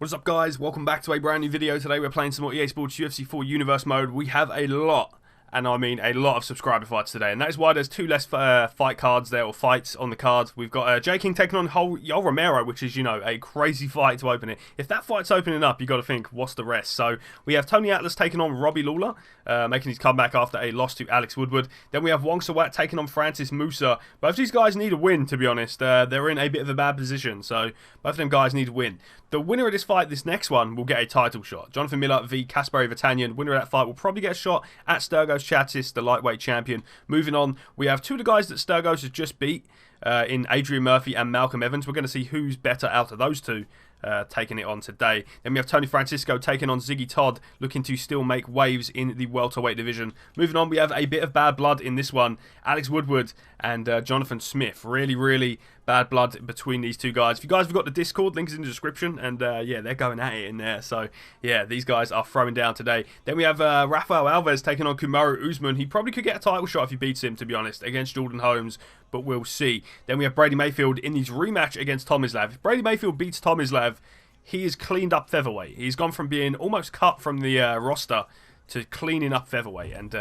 What is up, guys? Welcome back to a brand new video. Today we're playing some more EA Sports UFC 4 Universe mode. We have a lot, and I mean a lot of subscriber fights today, and that is why there's two less fight cards there, or fights on the card. We've got J King taking on Yoel Romero, which is, you know, a crazy fight to open it. If that fight's opening up, you got to think, what's the rest? So we have Tony Atlas taking on Robbie Lawler, making his comeback after a loss to Alex Woodward. Then we have Wong Sawat taking on Francis Moosa. Both these guys need a win, to be honest. They're in a bit of a bad position, so both of them guys need a win. The winner of this fight, this next one, will get a title shot. Jonathan Miller v. Casper Vitanian. Winner of that fight will probably get a shot at Sturgos Chatis, the lightweight champion. Moving on, we have two of the guys that Sturgos has just beat in Adrian Murphy and Malcolm Evans. We're going to see who's better out of those two. Taking it on today. Then we have Tony Francisco taking on Ziggy Todd, looking to still make waves in the welterweight division. Moving on, we have a bit of bad blood in this one. Alex Woodward and Jonathan Smith. Really bad blood between these two guys. If you guys have got the Discord, link is in the description, and yeah, they're going at it in there. So yeah, these guys are throwing down today. Then we have Raphael Alvarez taking on Kamaru Usman. He probably could get a title shot if he beats him, to be honest, against Jordan Holmes, but we'll see. Then we have Brady Mayfield in his rematch against Tomislav. If Brady Mayfield beats Tomislav, he is cleaned up featherweight. He's gone from being almost cut from the roster to cleaning up featherweight. And,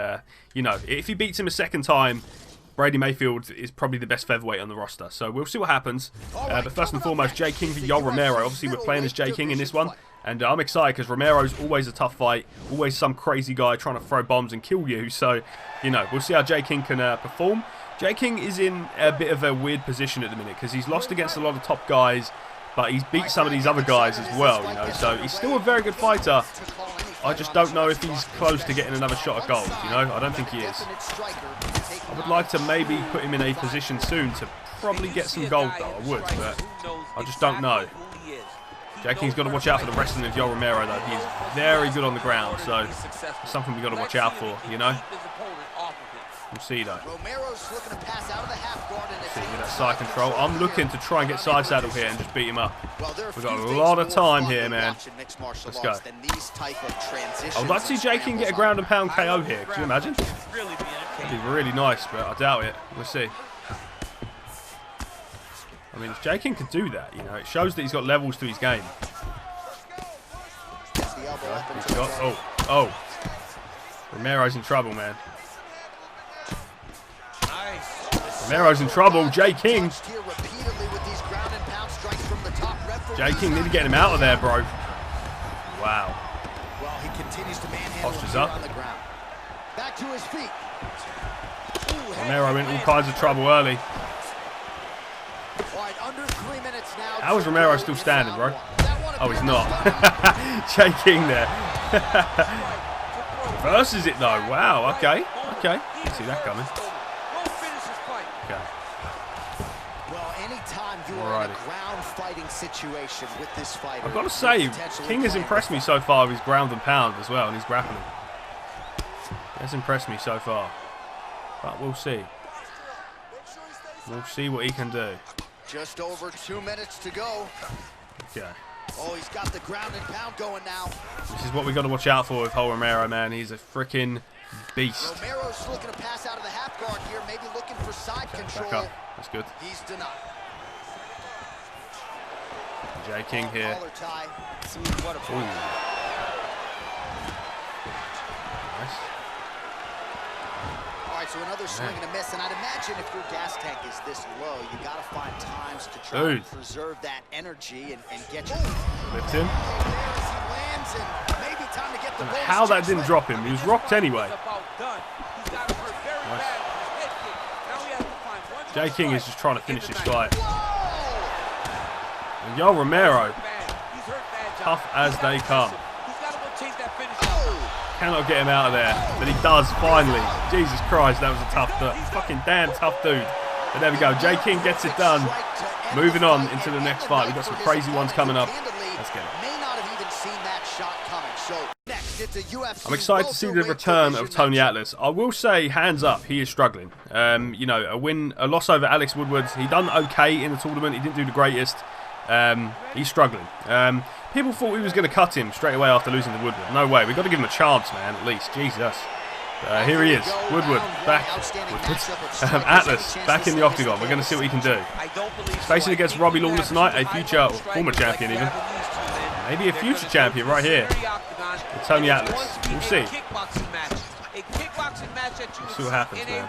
you know, if he beats him a second time, Brady Mayfield is probably the best featherweight on the roster. So we'll see what happens. But first and foremost, J King v. Yoel Romero. Obviously, we're playing as J King in this one. And I'm excited because Romero's always a tough fight. Always some crazy guy trying to throw bombs and kill you. So, you know, we'll see how J King can perform. J King is in a bit of a weird position at the minute because he's lost against a lot of top guys, but he's beat some of these other guys as well, you know, so he's still a very good fighter. I just don't know if he's close to getting another shot at gold, you know. I don't think he is. I would like to maybe put him in a position soon to probably get some gold, though. I would, but I just don't know. J King's got to watch out for the wrestling of Yoel Romero, though. He's very good on the ground, so it's something we've got to watch out for, you know. We'll see, though. See, with that side control. I'm looking to try and get side saddle here and just beat him up. We've got a lot of time here, man. Let's go. I would like to see J King get a ground and pound KO here. Could you imagine? That'd be really nice, but I doubt it. We'll see. I mean, if J King can do that, you know, it shows that he's got levels to his game. Oh. Romero's in trouble, man. Romero's in trouble. J King. J King need to get him out of there, bro. Wow. Postures up. Romero in all kinds of trouble early. How is Romero still standing, bro? Oh, he's not. J King there. Reverses it though. Wow. Okay. Okay. Didn't see that coming. I've got to say, King has impressed me so far with his ground and pound as well, and his grappling. He has impressed me so far. But we'll see. We'll see what he can do. Just over 2 minutes to go. Okay. Oh, he's got the ground and pound going now. This is what we've got to watch out for with Yoel Romero, man. He's a freaking beast. Romero's looking to pass out of the half guard here, maybe looking for side control. Back up. That's good. He's denied. J King here. Ooh. Nice. All right, so another swing and a miss, and I'd imagine if your gas tank is this low, you got to find times to try and preserve that energy and get you. Lift him. How that didn't drop him. He was rocked anyway. Nice. J King is just trying to finish this fight. And Yoel Romero, tough as they come. Cannot get him out of there, but he does finally. Jesus Christ, that was a tough, fucking damn tough dude. But there we go. J King gets it done. Moving on into the next fight. We've got some crazy ones coming up. Let's get it. I'm excited to see the return of Tony Atlas. I will say, hands up, he is struggling. You know, a loss over Alex Woodward. He done okay in the tournament. He didn't do the greatest. He's struggling. People thought we was going to cut him straight away after losing to Woodward. No way. We've got to give him a chance, man, at least. Jesus. Here he is. Woodward back. Atlas back in the octagon. We're going to see what he can do. He's facing against Robbie Lawler tonight, a future or former champion even. Maybe a future champion right here. With Tony Atlas. We'll see. We'll see what happens, man.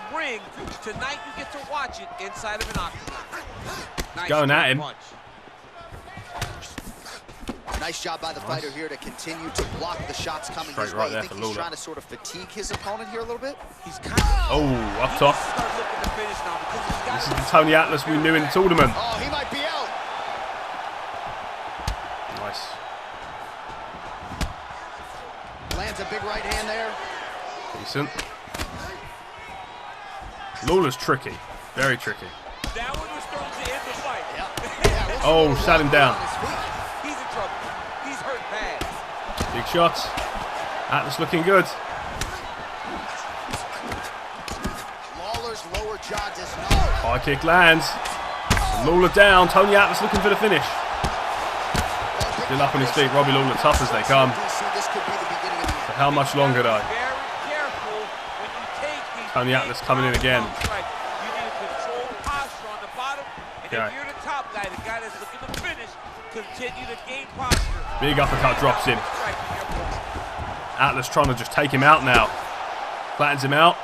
Tonight you get to watch it inside of an octagon. He's going at him. Nice job by the fighter here to continue to block the shots coming his way. You think he's trying to sort of fatigue his opponent here a little bit? He's kind of up top. This is the Tony Atlas we knew in the tournament. Oh, he might be out. Nice. Lands a big right hand there. Decent. Lawler's tricky. Very tricky. That one was thrown to end the fight. Yeah, oh, sat him down. He's in trouble. He's hurt bad. Big shots. Atlas looking good. Lawler's lower jaw does High kick lands. And Lawler down. Tony Atlas looking for the finish. Still up on his feet. Robbie Lawler tough as they come. But how much longer though? Tony Atlas coming in again. Okay. Big uppercut drops him. Atlas trying to just take him out now. Flattens him out.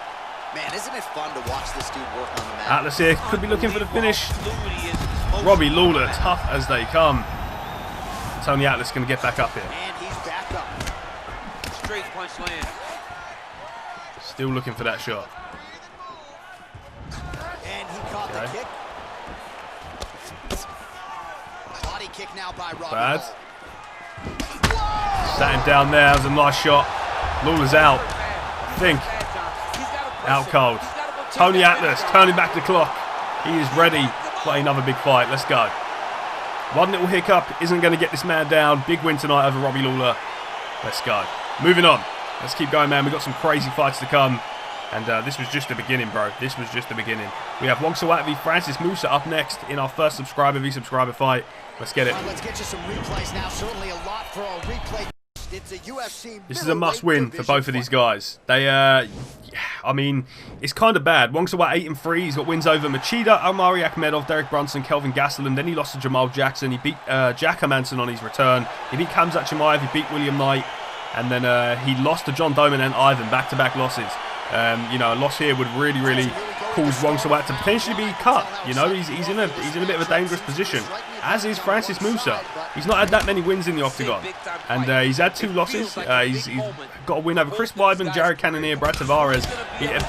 Man, isn't it fun to watch this dude work on the mat? Atlas here could be looking for the finish. Robbie Lawler tough as they come. Tony Atlas going to get back up here. And he's back up. Straight punch land. Still looking for that shot. And he caught the kick. Body kick now by Robbie. Bad. Sat him down there. That was a nice shot. Lawler's out. I think. Out cold. Tony Atlas turning back the clock. He is ready for another big fight. Let's go. One little hiccup isn't going to get this man down. Big win tonight over Robbie Lawler. Let's go. Moving on. Let's keep going, man. We've got some crazy fights to come. And this was just the beginning, bro. This was just the beginning. We have Wong Sawat v Francis Moosa up next in our first subscriber v subscriber fight. Let's get it. Let's get you some replays now. Certainly a lot for a replay. It's a UFC. This is a must-win for both of these guys. They, I mean, it's kind of bad. Wong Sawat 8-3. He's got wins over Machida, Omari Akhmedov, Derek Brunson, Kelvin Gastelum. Then he lost to Jamal Jackson. He beat Jack Hermanson on his return. He beat Khamzat Chimaev. He beat William Knight. And then he lost to John Doman and Ivan. Back-to-back losses. You know, a loss here would really, really cause Wong Sawat to potentially be cut. You know, he's in a bit of a dangerous position, as is Francis Moosa. He's not had that many wins in the octagon, and he's had 2 losses. He's got a win over Chris Weidman, Jared Cannonier, Brad Tavares.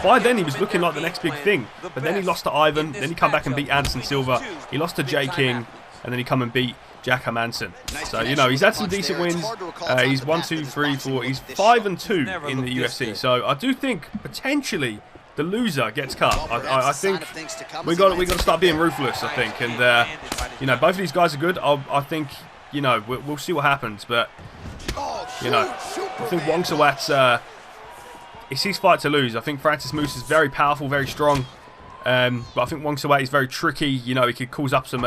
By then he was looking like the next big thing, but then he lost to Ivan. Then he come back and beat Anderson Silva. He lost to Jay King, and then he come and beat Jack Hermanson. So, you know, he's had some decent wins. He's 1, 2, 3, 4. He's 5-2 in the UFC. So I do think potentially the loser gets cut. I think we got to start being ruthless. I think, and you know, both of these guys are good. I think, you know, we'll see what happens. But you know, I think Wong Sawat's it's his fight to lose. I think Francis Moosa is very powerful, very strong. But I think Wong Sawat is very tricky. You know, he could cause up some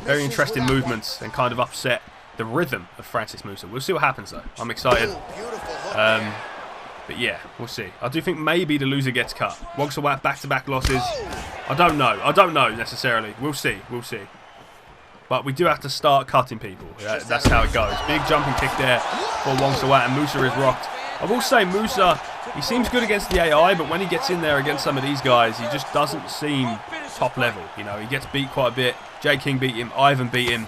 very interesting movements and kind of upset the rhythm of Francis Moosa. We'll see what happens, though. I'm excited. But yeah, we'll see. I do think maybe the loser gets cut. Wong Sawat back-to-back losses. I don't know. I don't know necessarily. We'll see. We'll see. But we do have to start cutting people. That's how it goes. Big jumping kick there for Wong Sawat, and Moosa is rocked. I will say Moosa, he seems good against the AI, but when he gets in there against some of these guys, he just doesn't seem top level. You know, he gets beat quite a bit. Jay King beat him. Ivan beat him.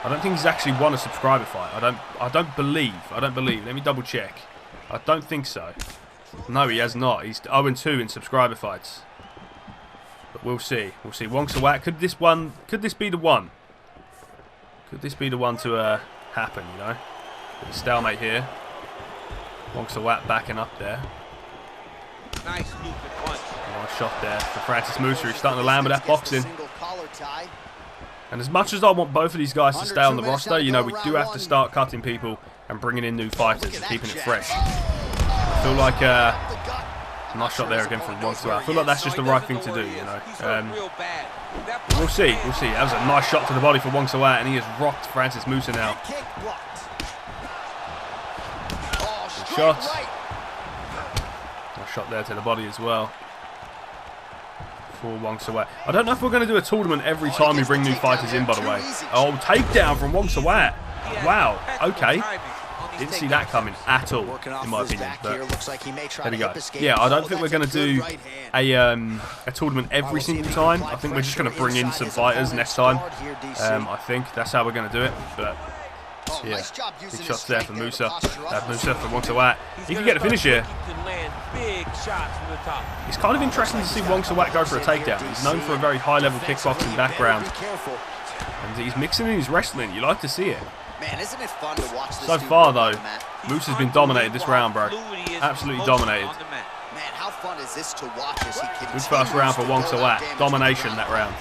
I don't think he's actually won a subscriber fight. I don't believe. Let me double check. I don't think so. No, he has not. He's 0-2 in subscriber fights. But we'll see. We'll see. Wong Sawat, could this be the one? Could this be the one to happen, you know? Bit of stalemate here. Wong Sawat backing up there. Nice shot there for Francis Moosa. He's starting to land with that boxing. And as much as I want both of these guys to stay on the roster, you know, we do have to start cutting people and bringing in new fighters and keeping it fresh. I feel like nice shot there again from Wong Sawat. I feel like that's just the right thing to do, you know. We'll see. We'll see. That was a nice shot to the body for Wong Sawat, and he has rocked Francis Moosa now. Shot. Nice shot there to the body as well for Wong Sawat. I don't know if we're going to do a tournament every time we bring new fighters in, by the way. Oh, takedown from Wong Sawat. Wow, okay. Didn't see that coming at all, in my opinion. But there we go. Yeah, I don't think we're going to do a tournament every single time. I think we're just going to bring in some fighters next time. I think that's how we're going to do it. But yeah, big shots there for Moosa. Moosa for Wong Sawat. He can get the finish here. It's kind of interesting to see Wong Sawat go for a takedown. He's known for a very high-level kickboxing background. And he's mixing in his wrestling. You like to see it. Man, isn't it fun to watch this so far, though, Moosa's been dominated this round, bro. Absolutely dominated. Man, how fun is this to watch as he good first round for Wong Sawat. Domination that round.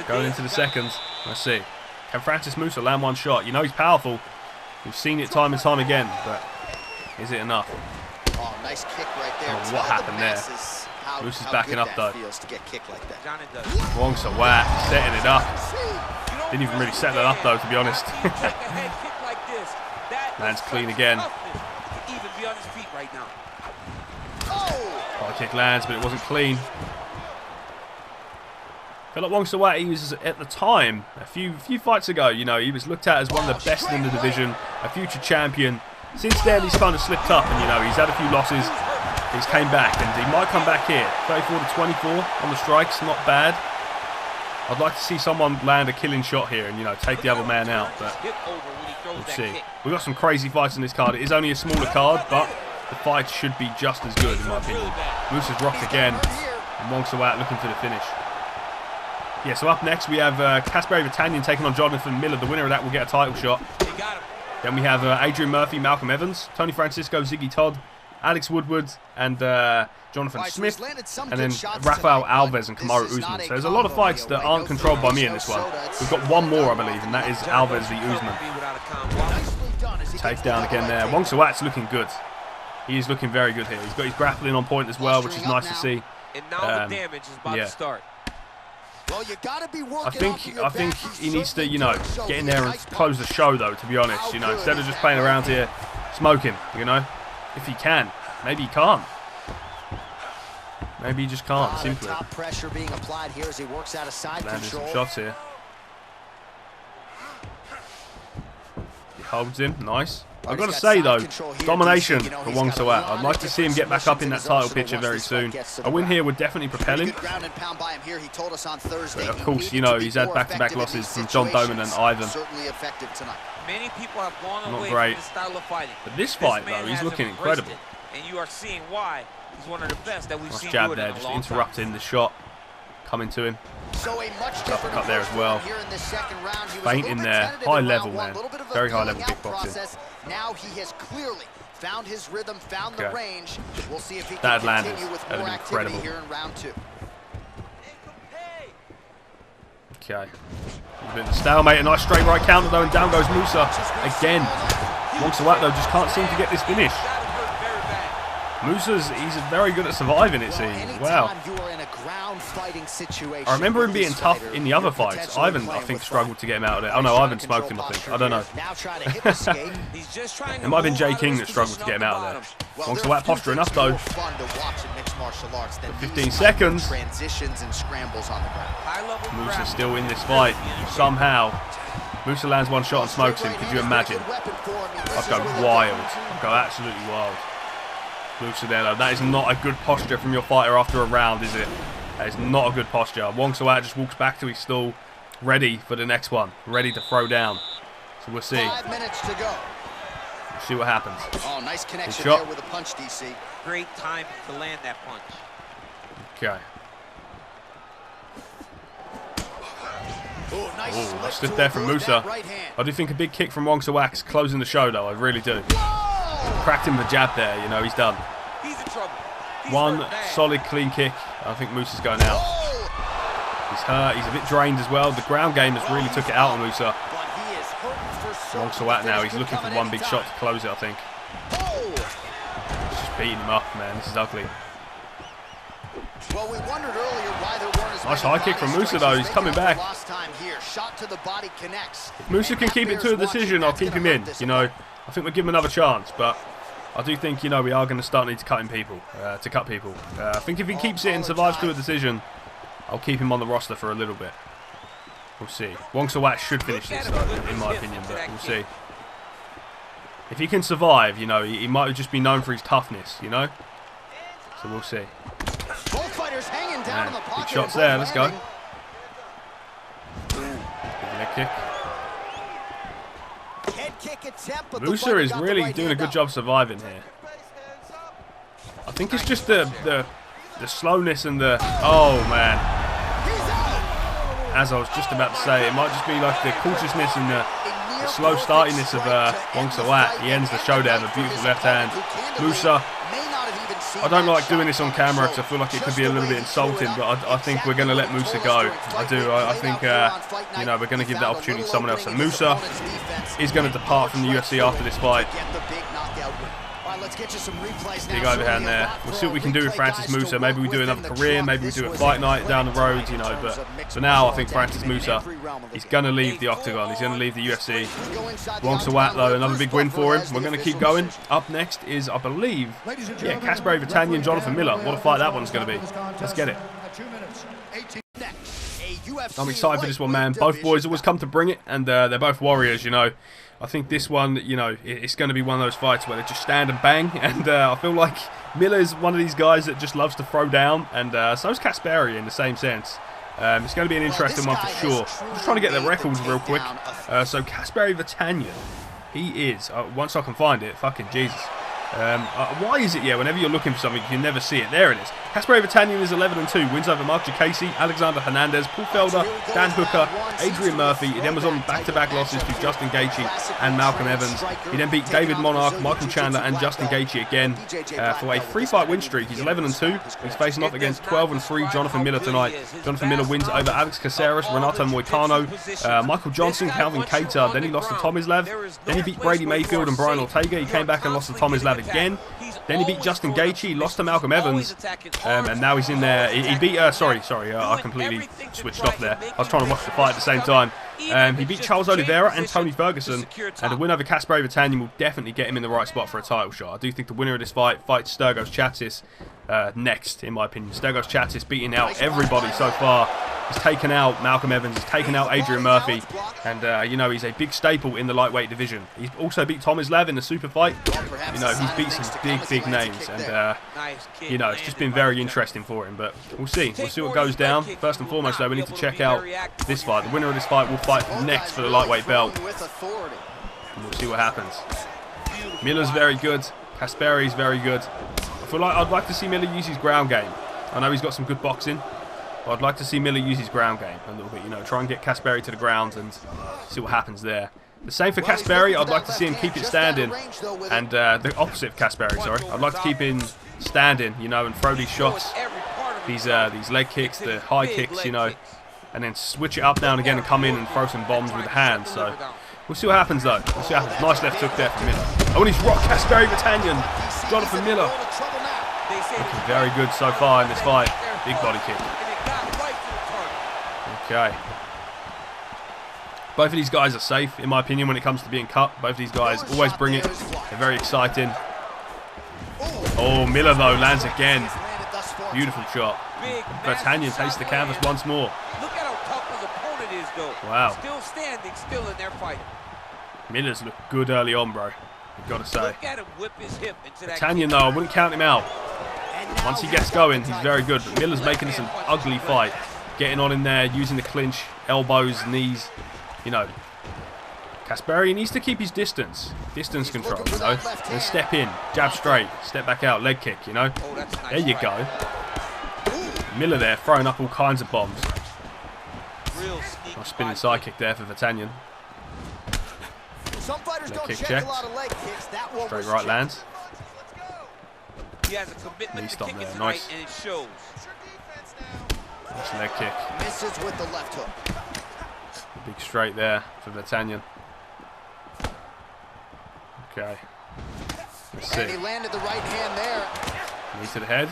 Going into the seconds. Let's see. Can Francis Moosa land one shot? You know he's powerful. We've seen it time and time again, but is it enough? Oh, nice kick right there. What happened there? Moosa's backing up, though. Wong Sawat setting it up. Didn't even really set that up, though, to be honest. Lands clean again. High kick lands, but it wasn't clean. I feel like Wong Sawat, he was, at the time, a few fights ago, you know, he was looked at as one of the best in the division, a future champion. Since then, he's kind of slipped up, and, you know, he's had a few losses. He's came back, and he might come back here. 34-24 on the strikes, not bad. I'd like to see someone land a killing shot here and, you know, take the other man out, but we'll see. We've got some crazy fights in this card. It is only a smaller card, but the fight should be just as good, in my opinion. Moosa's rocked again, and Wong Sawat looking for the finish. Yeah, so up next we have Casper taking on Jonathan Miller. The winner of that will get a title shot. Then we have Adrian Murphy, Malcolm Evans, Tony Francisco, Ziggy Todd, Alex Woodward, and Jonathan Smith, and then Raphael, Alvarez, and Kamaru Usman. So there's a lot of fights that aren't controlled by me in this one. We've got one more, I believe, and that is Alvarez v Usman. Takedown again there. Wong Sawat's looking good. He is looking very good here. He's got his grappling on point as well, which is nice to see. Yeah. I think he needs to, you know, get in there and close the show, though, to be honest. You know, instead of just playing around here, smoke him, you know. If he can. Maybe he can't. Maybe he just can't, simply. Top pressure being applied here as he works out of side landing control. Some shots here. He holds him, nice. I've got to say, though, domination for Wong Sawat. I'd like to see him get back up in that title picture very soon. A win here would definitely propel him. But of course, you know, he's had back-to-back losses from John Doman and Ivan. Not great. But this fight, though, he's looking incredible. Nice jab there, just interrupting the shot. Coming to him. Uppercut there as well. Feint in there. High level, man. Very high level kickboxing. Now he has clearly found his rhythm, found the range. We'll see if he can continue with more activity here in round 2. Okay. A bit of a stalemate. A nice straight right counter, though, and down goes Moosa again. Wong Sawat, though, just can't seem to get this finish. He's very good at surviving, it seems. Wow. I remember him being tough in the other fights. Ivan, I think, struggled to get him out of there. Oh no, Ivan smoked him, I think. I don't know. It might have been Jay King that struggled to get him out of there. Wong Sawat posturing up, though. 15 seconds. Moosa's still in this fight. Somehow. Moosa lands one shot and smokes him. Could you imagine? I'd go wild. I'd go absolutely wild. Moosa there, though. That is not a good posture from your fighter after a round, is it? That is not a good posture. Wong Sawat just walks back to his stall, ready for the next one, ready to throw down. So we'll see. 5 minutes to go. We'll see what happens. Oh, nice connection there with a punch, DC. Great time to land that punch. Okay. Oh, nice stiff there from Moosa. I do think a big kick from Wong Sawat is closing the show, though. I really do. Cracked him with a jab there, you know, he's done. He's in trouble. One solid clean kick. I think Moosa's going out. He's hurt, he's a bit drained as well. The ground game has really took it out on Moosa. Wong Sawat now, he's looking for one big shot to close it, I think. He's just beating him up, man. This is ugly. Well, we wondered earlier why there weren't as nice high kick from Moosa, though. He's coming back. If Moosa can keep it to a decision, I'll keep him in. You know, I think we'll give him another chance, but I do think, you know, we are going to start need to cut people. I think if he keeps it and survives to a decision, I'll keep him on the roster for a little bit. We'll see. Wong Sawat should finish this, though, in my opinion, but we'll see. If he can survive, you know, he might just be known for his toughness, you know? So we'll see. Both fighters hanging down in the pocket. Big shots there, let's go. Good leg kick. Head kick attempt, but Moosa is really doing a good job surviving here. I think it's just the slowness and the... Oh, man. As I was just about to say, it might just be like the cautiousness and the slow startiness of Wong Sawat. He ends the show there with a beautiful left hand. Moosa, I don't like doing this on camera because I feel like it could be a little bit insulting, but I think we're going to let Moosa go. I do. I think, you know, we're going to give that opportunity to someone else. And Moosa is going to depart from the UFC after this fight. Big overhand there. We'll see what we can do with Francis Moosa. Maybe we do another career, maybe we do a fight night down the road, you know. But for now, I think Francis Moosa, he's going to leave the octagon. He's going to leave the UFC. Wong Sawat, though, another big win for him. We're going to keep going. Up next is, I believe, yeah, Casper over Tanya and Jonathan Miller. What a fight that one's going to be. Let's get it. I'm excited for this one, man. Both boys always come to bring it, and they're both warriors, you know. I think this one, you know, it's going to be one of those fights where they just stand and bang, and I feel like Miller is one of these guys that just loves to throw down, and so is Casper in the same sense. It's going to be an interesting one for sure. I'm just trying to get the records real quick. So Casper Vatanian, he is, once I can find it, fucking Jesus. Why is it, yeah, whenever you're looking for something, you can never see it. There it is. Casper Vatanian is 11-2. Wins over Mark Jacasey, Alexander Hernandez, Paul Felder, Dan Hooker, Adrian Murphy. He then was on back-to-back losses to Justin Gaethje and Malcolm Evans. He then beat David Monarch, Michael Chandler, and Justin Gaethje again for a 3-fight win streak. He's 11-2. He's facing off against 12-3 Jonathan Miller tonight. Jonathan Miller wins over Alex Caceres, Renato Moicano, Michael Johnson, Calvin Cater. Then he lost to Tomislav. Then he beat Brady Mayfield and Brian Ortega. He came back and lost to Tomislav again. Then he beat Justin Gaethje, lost to Malcolm Evans, and now he's in there. He beat, sorry, I completely switched off there. I was trying to watch the fight at the same time. He beat Charles Oliveira and Tony Ferguson, and the winner over Casper Vatanian will definitely get him in the right spot for a title shot. I do think the winner of this fight fights Sturgos Chatzis next, in my opinion. Sturgos Chatzis beating out everybody so far. He's taken out Malcolm Evans, he's taken out Adrian Murphy, and you know, he's a big staple in the lightweight division. He's also beat Tomislav in the super fight. You know, he's beat some big names, and you know, it's just been very interesting for him. But we'll see what goes down. First and foremost, though, we need to check out this fight. The winner of this fight will fight next for the lightweight belt, and we'll see what happens. Miller's very good. Kasperi's very good. I feel like I'd like to see Miller use his ground game. I know he's got some good boxing, but I'd like to see Miller use his ground game a little bit, you know, try and get Casper to the ground and see what happens there. The same for Casper, I'd like to see him keep it standing, and the opposite of Casper, sorry. I'd like to keep him standing, you know, and throw these shots, these leg kicks, the high kicks, you know, and then switch it up now and again and come in and throw some bombs with the hands. So we'll see what happens, though. We'll see what happens. Nice left hook there from Miller. Oh, and he's rocked Casper Vatanian. Jonathan Miller. Looking very good so far in this fight. Big body kick. Okay. Both of these guys are safe, in my opinion, when it comes to being cut. Both of these guys always bring it. They're very exciting. Oh, Miller, though, lands again. Beautiful shot. Vatanian takes the canvas once more. Look at how tough his opponent is, though. Wow. Still standing, still in their fight. Miller's looked good early on, bro. I've got to say. Look at him whip his hip into that Vatanian, though, I wouldn't count him out. Once he gets going, he's very good. But Miller's making this an ugly fight. Getting on in there, using the clinch, elbows, knees, you know. Casper needs to keep his distance control, you know. And step in, jab straight, step back out, leg kick, you know. There you go. Miller there, throwing up all kinds of bombs. Nice spinning side kick there for Vatanian. Leg kick checked. Straight right lands. Knee stop there, nice. Nice leg kick. Misses with the left hook. Big straight there for Vatanian. Okay. Let's see. And he landed the right hand there. Knee to the head.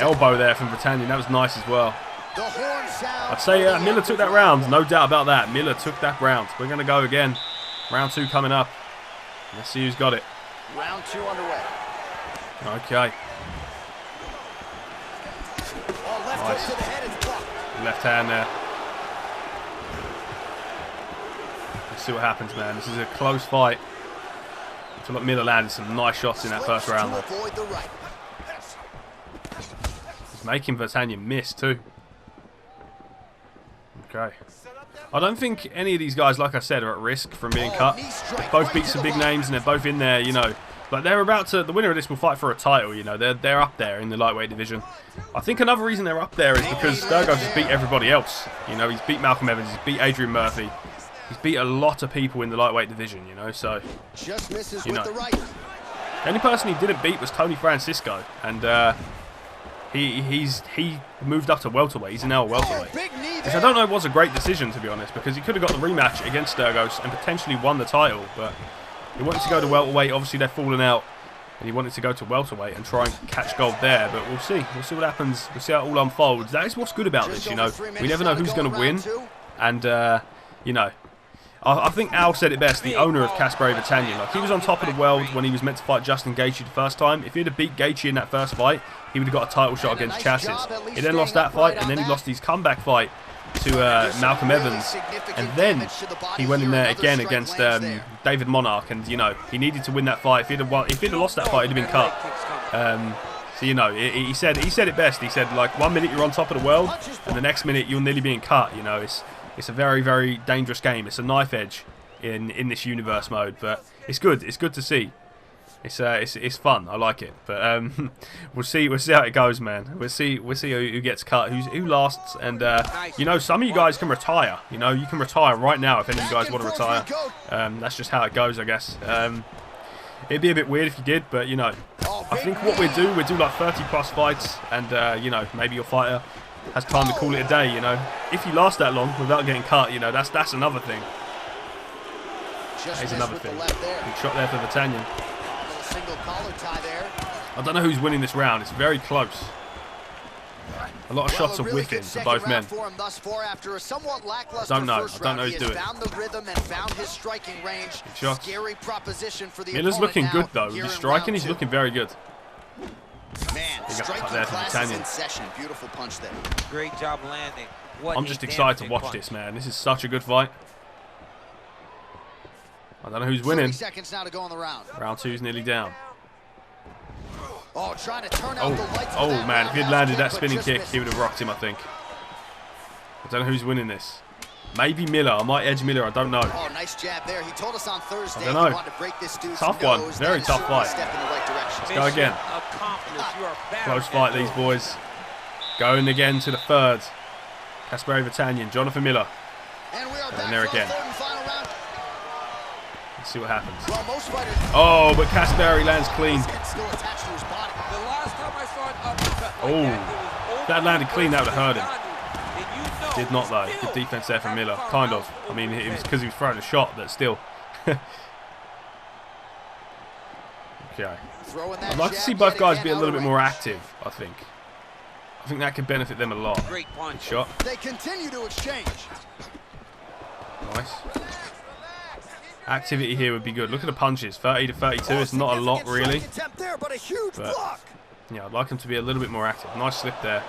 Elbow there from Vatanian. That was nice as well. The horn sound. I'd say Miller took that round. No doubt about that. Miller took that round. We're going to go again. Round 2 coming up. Let's see who's got it. Round 2 underway. Okay. Oh, left hook to the head is blocked. Left hand there. Let's see what happens, man. This is a close fight. I feel like Miller landed some nice shots in that first round, though. He's making Vartanian miss, too. Okay. I don't think any of these guys, like I said, are at risk from being cut. They both beat some big names, and they're both in there, you know. Like, they're about to... The winner of this will fight for a title, you know. They're up there in the lightweight division. I think another reason they're up there is because Sturgo just beat everybody else. You know, he's beat Malcolm Evans, he's beat Adrian Murphy. He's beat a lot of people in the lightweight division, you know, so... You know. The only person he didn't beat was Tony Francisco, and he moved up to welterweight. He's now a welterweight, which I don't know was a great decision, to be honest, because he could have got the rematch against Sturgos and potentially won the title, but he wanted to go to welterweight. Obviously, they're falling out, and he wanted to go to welterweight and try and catch gold there, but we'll see. We'll see what happens. We'll see how it all unfolds. That is what's good about this, you know. We never know who's going to win, and, you know, I think Al said it best, the owner of Casper Vartanian. Like, he was on top of the world when he was meant to fight Justin Gaethje the first time. If he'd have beat Gaethje in that first fight, he would have got a title shot against Chassis. He then lost that fight, and then he lost his comeback fight to Malcolm Evans. And then he went in there again against David Monarch, and, you know, he needed to win that fight. If he'd have lost that fight, he'd have been cut. So, you know, he said it best. He said, like, 1 minute you're on top of the world, and the next minute you're nearly being cut, you know. It's a very, very dangerous game. It's a knife edge in this universe mode, but it's good. It's good to see. It's fun. I like it. But we'll see how it goes, man. We'll see who gets cut, who lasts, and you know, some of you guys can retire. You know, you can retire right now if any of you guys want to retire. That's just how it goes, I guess. It'd be a bit weird if you did, but you know, I think what we'd do like 30+ fights, and you know, maybe your fighter has time to call it a day, you know. If you last that long without getting cut, you know, that's another thing. Here's another thing. Big shot there for Vartanian. I don't know who's winning this round. It's very close. A lot of shots are whiffing for both men. I don't know who's doing it. Big shots. Miller's looking good, though. He's striking, he's looking very good. Man, cut there for Vartanian. Beautiful punch there. Great job landing. I'm just excited to watch this, man. This is such a good fight. I don't know who's winning. 30 seconds now to go on the round. Round 2's nearly down. Oh, trying to turn out the lights. Oh man, if he'd landed that spinning kick, he would have rocked him, I think. I don't know who's winning this. Maybe Miller. I might edge Miller. I don't know. Oh, nice jab there. He told us on Thursday I don't know. he wanted to break this dude's Tough nose. one. Very tough fight. Let's go again. Close fight, these boys. Going again to the third. Casper Vartanian, Jonathan Miller. And there again. Let's see what happens. Oh, but Casper lands clean. Oh, if that landed clean, that would have hurt him. Did not, though. Good defense there from Miller. Kind of. I mean, it was because he was throwing a shot, but still. Okay. I'd like to see both guys be a little bit more active, I think. I think that could benefit them a lot. Good shot. They continue to exchange. Nice. Activity here would be good. Look at the punches. 30 to 32. It's not a lot, really. But, yeah, I'd like him to be a little bit more active. Nice slip there.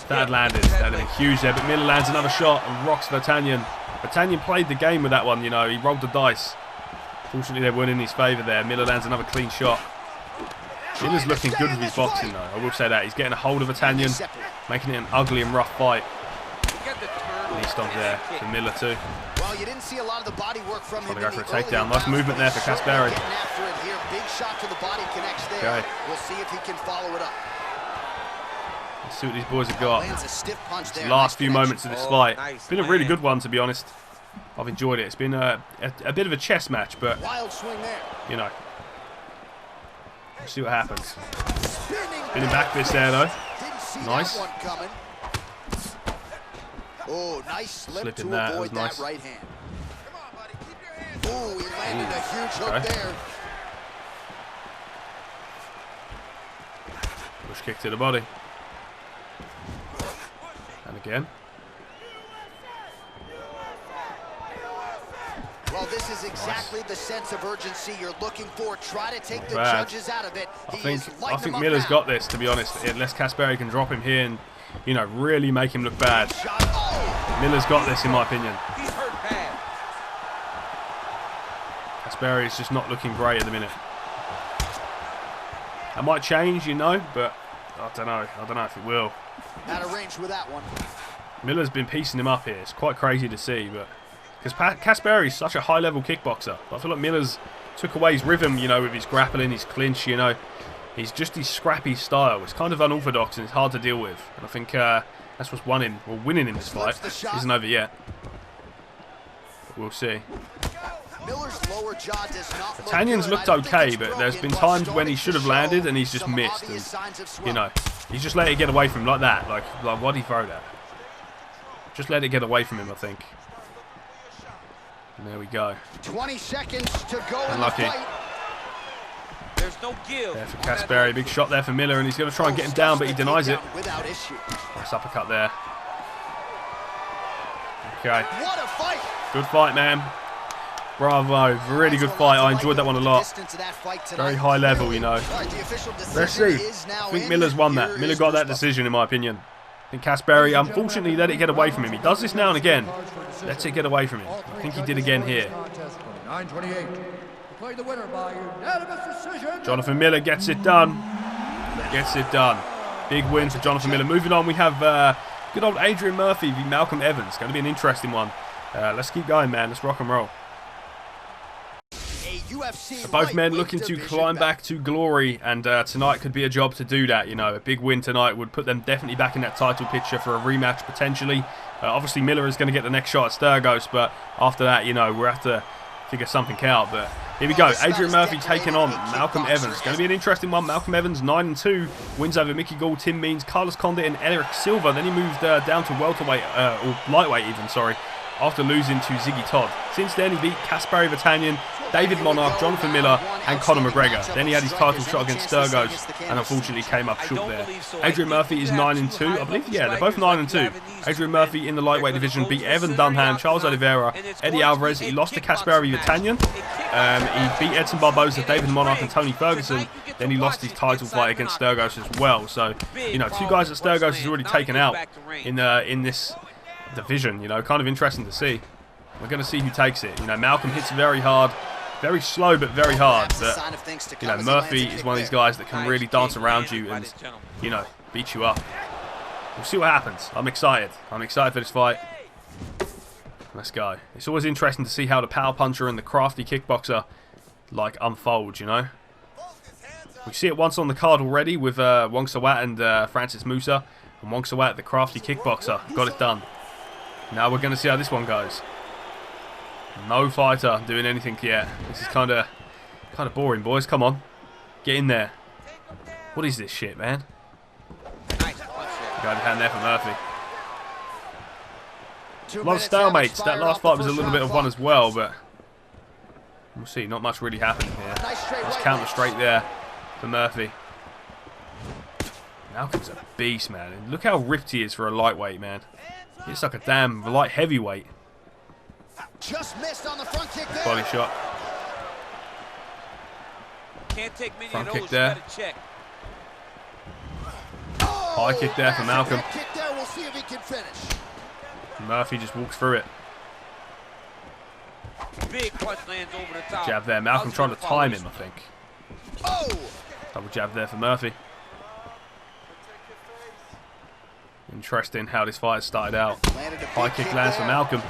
That had landed. That had been huge there. But Miller lands another shot and rocks Vartanian. Vartanian played the game with that one, you know. He rolled the dice. Fortunately, they weren't in his favour there. Miller lands another clean shot. Miller's looking good with his boxing, though. I will say that. He's getting a hold of Vartanian, making it an ugly and rough fight. Knee stomp there for Miller, too. Well, you didn't see a lot of the body work from him. Trying to go for a takedown. Nice movement there for Casper. Big shot to the body connects there. Okay. We'll see if he can follow it up. Let's see what these boys have got. The last few moments of this fight. It's been a really good one, to be honest. I've enjoyed it. It's been a bit of a chess match, but wild swing there. You know, we'll see what happens. Spinning back fist there, though. Nice. Oh, nice slip Slipping to that. avoid That was nice. that right hand. Oh, he landed a huge hook there. Push kick to the body. And again. Well, this is exactly the sense of urgency you're looking for. Try to take the judges out of it. I think Miller's got this, to be honest. Unless Casper can drop him here and, you know, really make him look bad. Miller's got this, in my opinion. Casper is just not looking great at the minute. That might change, you know, but I don't know. I don't know if it will. Out of range with that one. Miller's been piecing him up here. It's quite crazy to see, but because Casper is such a high-level kickboxer, but I feel like Miller's took away his rhythm, you know, with his grappling, his clinch, you know. He's just his scrappy style. It's kind of unorthodox and it's hard to deal with. And I think that's what's winning in this fight. Isn't over yet. But we'll see. Tanyan's looked okay, but there's been times when he should have landed and he's just missed. And, you know, he's just let it get away from him like that. Like why'd he throw that? Just let it get away from him, I think. And there we go. 20 seconds to go. Unlucky. There's no give. There for Casper. Big shot there for Miller, and he's going to try and get him down, but he denies it. Nice uppercut there. Okay. What a fight. Good fight, man. Bravo. Really good fight. I enjoyed that one a lot. Very high level, you know. Let's see. I think Miller's won that. Miller got that decision, in my opinion. I think Casper, unfortunately, let it get away from him. He does this now and again. Lets it get away from him. I think he did again here. Jonathan Miller gets it done. Gets it done. Big win for Jonathan Miller. Moving on, we have good old Adrian Murphy v Malcolm Evans. Going to be an interesting one. Let's keep going, man. Let's rock and roll. Both men looking to climb back to glory, and tonight could be a job to do that. You know, a big win tonight would put them definitely back in that title picture for a rematch potentially. Obviously, Miller is going to get the next shot at Sturgos, but after that, you know, we'll have to figure something out. But here we go. Adrian Murphy taking on Malcolm Evans. Going to be an interesting one. Malcolm Evans 9-2, wins over Mickey Gall, Tim Means, Carlos Condit, and Eric Silva. Then he moved down to welterweight or lightweight even. Sorry. After losing to Ziggy Todd. Since then, he beat Casper Vatanian, David Monarch, Jonathan Miller, and Conor McGregor. Then he had his title shot against Sturgos, and unfortunately came up short there. Adrian Murphy is 9-2, I believe. Yeah, they're both 9-2. Adrian Murphy in the lightweight division beat Evan Dunham, Charles Oliveira, Eddie Alvarez. He lost to Casper Vatanian. He beat Edson Barboza, David Monarch, and Tony Ferguson. Then he lost his title fight against Sturgos as well. So, you know, two guys that Sturgos has already taken out in this division, you know, kind of interesting to see. We're going to see who takes it. You know, Malcolm hits very hard, very slow but very hard. But, you know, Murphy is one of these guys that can really dance around you and, you know, beat you up. We'll see what happens. I'm excited. I'm excited for this fight. Let's go. It's always interesting to see how the power puncher and the crafty kickboxer, like, unfold, you know. We see it once on the card already with Wong Sawat and Francis Moosa. And Wong Sawat, the crafty kickboxer, got it done. Now we're going to see how this one goes. No fighter doing anything yet. This is kind of boring, boys. Come on, get in there. What is this shit, man? Got a hand there for Murphy. A lot of stalemates. That last fight was a little bit of one as well, but we'll see. Not much really happened here. Let's counter straight there for Murphy. Malcolm's a beast, man. Look how ripped he is for a lightweight, man. He's like a damn light heavyweight. Just missed on the front kick there. Body shot. Can't take many Front of kick those. there. Check. High kick there for Malcolm. Kick there. We'll see if he can finish. Murphy just walks through it. Big punch lands over the top. Jab there. Malcolm trying to time him, I think. Oh! Double jab there for Murphy. Interesting how this fight started out. High kick lands for Malcolm.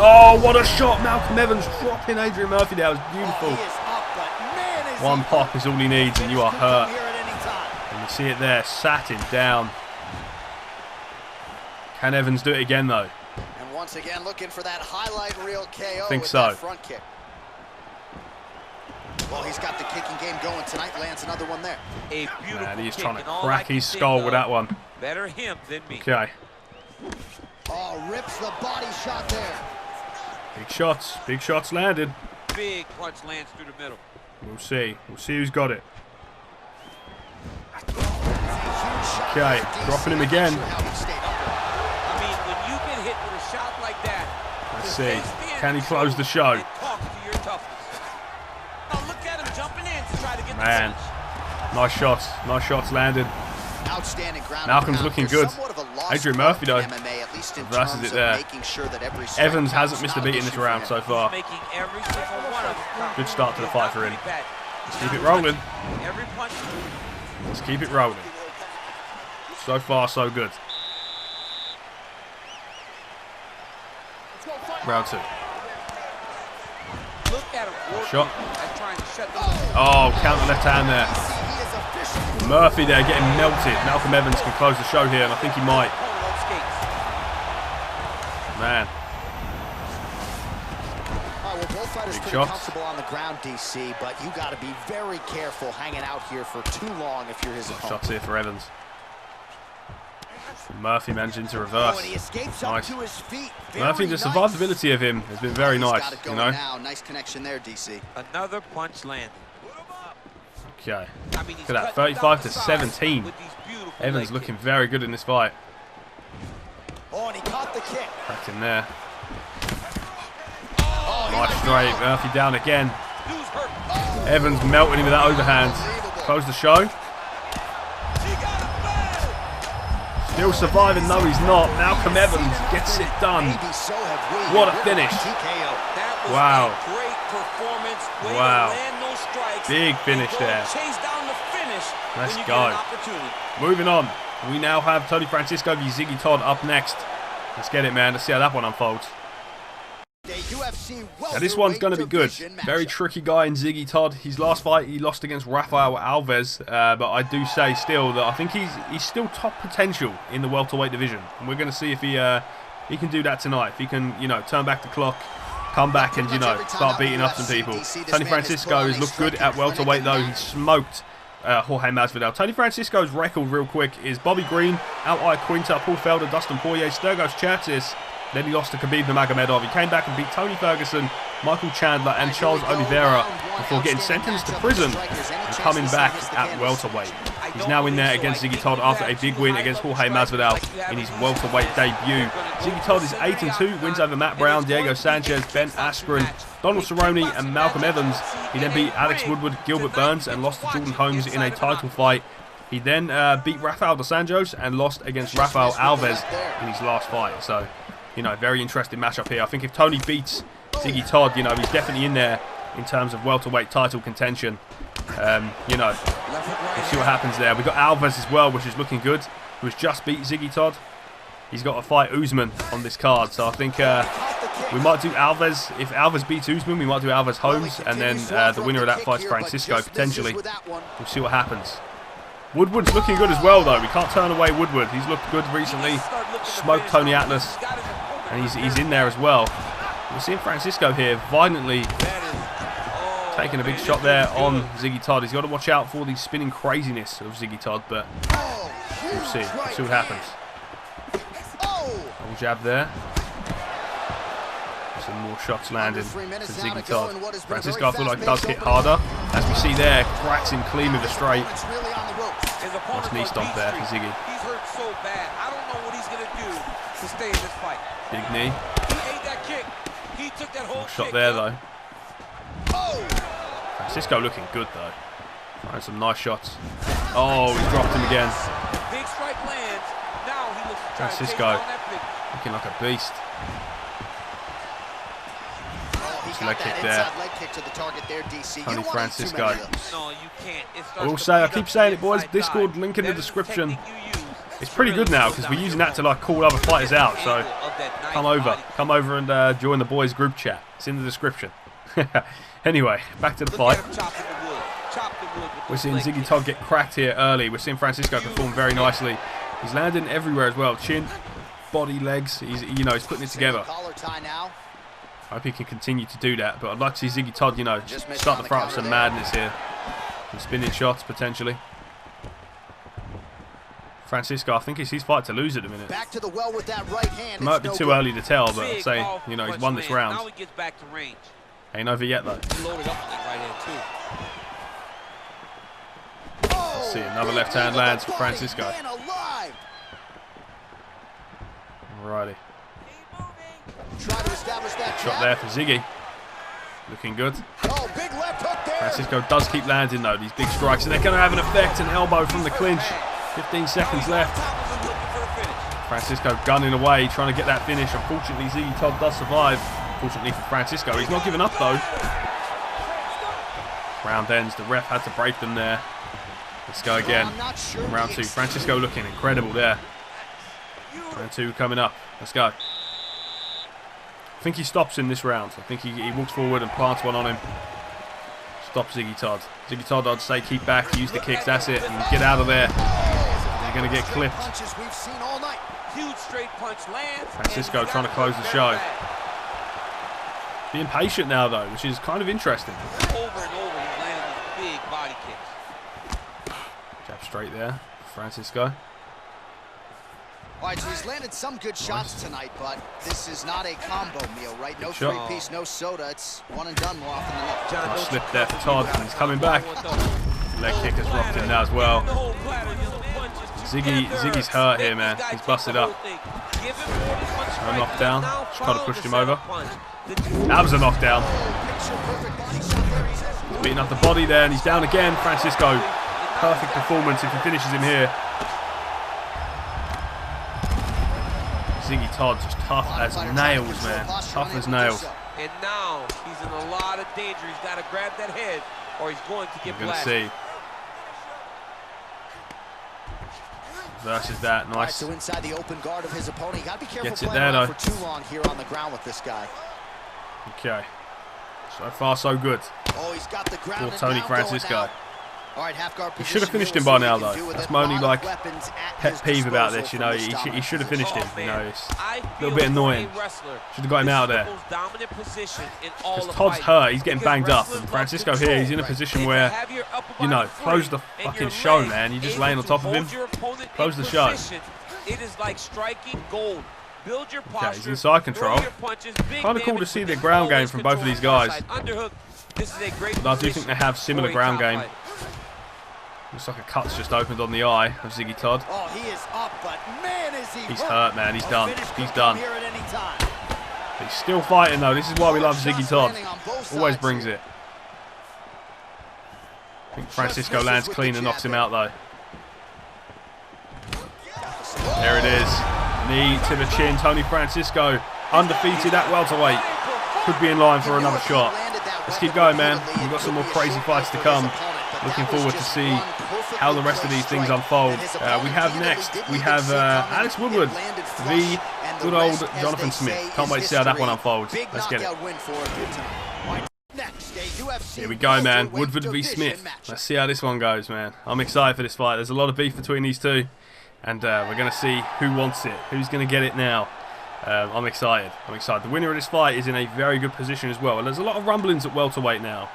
Oh, what a shot! Malcolm Evans dropping Adrian Murphy there. That was beautiful. One pop is all he needs and you are hurt. And you see it there. Sat him down. Can Evans do it again, though? And once again, looking for that highlight reel KO. I think so. Front kick. Well, he's got the kicking game going tonight. Lands another one there. A beautiful Man, he's kick, trying to and all crack I can his think skull of, with that one. Better him than me. Okay. Oh, rips the body shot there. Big shots. Big shots landed. Big punch lands through the middle. We'll see. We'll see who's got it. Okay. Dropping him again. I mean, when you get hit with a shot like that, Let's see. Can he close the show? it talks to your toughness. Oh, look at him jumping in to try to get Man. the finish. Nice shots. Nice shots landed. Outstanding ground. Malcolm's looking good. Adrian Murphy, though. least in Reverses terms it there. of making sure that every strike Evans hasn't counts. missed a beat in this round so far. Making every single one of them. Good start to the fight for him. Let's keep it rolling. Every punch. Let's keep it rolling. So far, so good. Round 2. Look at him. Shot. Trying to shut them Oh, counter left hand there. Murphy there getting melted. Malcolm Evans can close the show here, and I think he might. Man. Both fighters Big pretty shots. comfortable on the ground, DC, but you got to be very careful hanging out here for too long if you're his opponent. Shots here for Evans. Murphy managing to reverse. And he escapes Nice. up to his feet. Murphy, the Very survivability of him has been very He's nice, got it you going know. now. Nice connection there, DC. Another punch landed. Okay. I mean, Look at that, 35 to 17. Evans looking very good in this fight. Oh, and he caught the kick. Cracked in there. Oh, Nice straight. Murphy down again. Evans melting him with that overhand. Close the show. Still surviving, no he's not. Malcolm Evans gets it done. What a finish. Wow. Wow. Big finish there. Let's go. Moving on. We now have Tony Francisco v Ziggy Todd up next. Let's get it, man. Let's see how that one unfolds. Now this one's going to be good. Very tricky guy in Ziggy Todd. His last fight he lost against Raphael Alvarez, but I do say still that I think he's still top potential in the welterweight division. And we're going to see if he can do that tonight. If he can, you know, turn back the clock, come back and, you know, start beating up some people. Tony Francisco has looked good at welterweight though. He smoked Jorge Masvidal. Tony Francisco's record real quick is Bobby Green, Out-Eye Quinta, Paul Felder, Dustin Poirier, Sturgos Chatis. Then he lost to Khabib Nurmagomedov. He came back and beat Tony Ferguson, Michael Chandler and Charles Oliveira before getting sentenced to prison and coming back at welterweight. He's now in there against Ziggy Todd after a big win against Jorge Masvidal in his welterweight debut. Ziggy Todd is 8-2, wins over Matt Brown, Diego Sanchez, Ben Askren, Donald Cerrone and Malcolm Evans. He then beat Alex Woodward, Gilbert Burns and lost to Jordan Holmes in a title fight. He then beat Rafael dos Anjos and lost against Rafael Alvarez in his last fight. So, you know, very interesting matchup here. I think if Tony beats Ziggy Todd, you know, he's definitely in there in terms of welterweight title contention. You know, we'll see what happens there. We've got Alvarez as well, which is looking good, who has just beat Ziggy Todd. He's got to fight Usman on this card, so I think we might do Alvarez. If Alvarez beats Usman, we might do Alvarez Holmes, and then the winner of that fights Francisco, potentially. We'll see what happens. Woodward's looking good as well, though. We can't turn away Woodward. He's looked good recently. Smoked Tony Atlas, and he's in there as well. We're seeing Francisco here violently taking a big shot there on Ziggy Todd. He's got to watch out for the spinning craziness of Ziggy Todd, but we'll see. We'll see what happens. Double jab there. Some more shots landing to Ziggy Todd. Francisco, I feel like, does hit harder. As we see there, cracks him clean with a straight. Nice knee stomp there for Ziggy. He's hurt so bad. I don't know what he's going to do to stay in this fight. Big knee. He ate that kick. He took that whole Shot there, though. Francisco looking good, though. Trying some nice shots. Oh, he's dropped him again. Big strike lands. Now he looks Francisco looking like a beast. Leg kick there. Tony Francisco. No, you can't. I will say, I keep saying it, boys. Discord link in the description. It's pretty good now because we're using that to like call other fighters out. So come over and join the boys group chat. It's in the description. Anyway, back to the fight. We're seeing Ziggy Todd get cracked here early. We're seeing Francisco perform very nicely. He's landing everywhere as well. Chin, body, legs. He's putting it together. I hope he can continue to do that, but I'd like to see Ziggy Todd, you know, start to throw up some madness here. Some spinning shots, potentially. Francisco, I think it's his fight to lose at the minute. Back to the well with that right hand. Might be too early to tell, but I'd say, you know, he's won this round. Now he gets back to range. Ain't over yet, though. He loaded up on that right hand, too. Let's see, another left hand lands for Francisco. Alrighty. Shot there for Ziggy. Looking good. Francisco does keep landing though, these big strikes, and they're going to have an effect. An elbow from the clinch. 15 seconds left. Francisco gunning away, trying to get that finish. Unfortunately, Ziggy Todd does survive. Fortunately for Francisco, he's not giving up though. Round ends, the ref had to break them there. Let's go again. Round 2, Francisco looking incredible there. Round 2 coming up. Let's go. I think he stops in this round. I think he walks forward and plants one on him. Stop Ziggy Todd. Ziggy Todd, I'd say keep back, use the kicks, that's it, and get out of there. You're going to get clipped. Francisco trying to close the show. Being patient now though, which is kind of interesting. Over and over, he's landing these big body kicks. Jab straight there, Francisco. All right, so he's landed some good shots tonight, but this is not a combo meal, right? No three-piece, no soda. It's one and done more often than not. Nice slip there for Todd, and he's coming back. Leg kick has rocked in now as well. Ziggy's hurt here, man. He's busted up. No knockdown. Just kind of pushed him over. That was a knockdown. He's beating up the body there, and he's down again. Francisco, perfect performance if he finishes him here. Ziggy Todd just tough as nails, man. Tough as nails. And now he's in a lot of danger. He's got to grab that head, or he's going to get blasted. We're going to see. Versus that, nice. Right, so inside the open guard of his opponent, you got to be careful Gets it there, for too long here on the ground with this guy. Okay. So far, so good. Oh, he's got the ground For Tony Francisco. All right, half guard he should have finished him by now, though. That's my only pet peeve about this. You know, he should have finished him. You know, it's a little bit annoying. Should have got him out of there. Because Todd's hurt, he's getting banged up, and Francisco here, he's in a position where, you know, close the fucking show, man. You're just laying on top of him. Close the show. It is like striking gold. Build your posture. Okay, he's inside control. Kind of cool to see the ground game from both of these guys. But I do think they have similar ground game. Looks like a cut's just opened on the eye of Ziggy Todd. Oh, he is up, but man, is he He's hurt, man. He's done. He's done. He's still fighting, though. This is why we love Ziggy Todd. Always brings it. I think Francisco lands clean and knocks him out, though. There it is. Knee to the chin. Tony Francisco, undefeated at welterweight. Could be in line for another shot. Let's keep going, man. We've got some more crazy fights to come. Looking forward to see how the rest of these things unfold. We have next, we have Alex Woodward v. good old Jonathan Smith. Can't wait to see how that one unfolds. Let's get it. Here we go, man. Woodward v. Smith. Let's see how this one goes, man. I'm excited for this fight. There's a lot of beef between these two. And we're going to see who wants it. Who's going to get it now. I'm excited. I'm excited. The winner of this fight is in a very good position as well. And there's a lot of rumblings at welterweight now.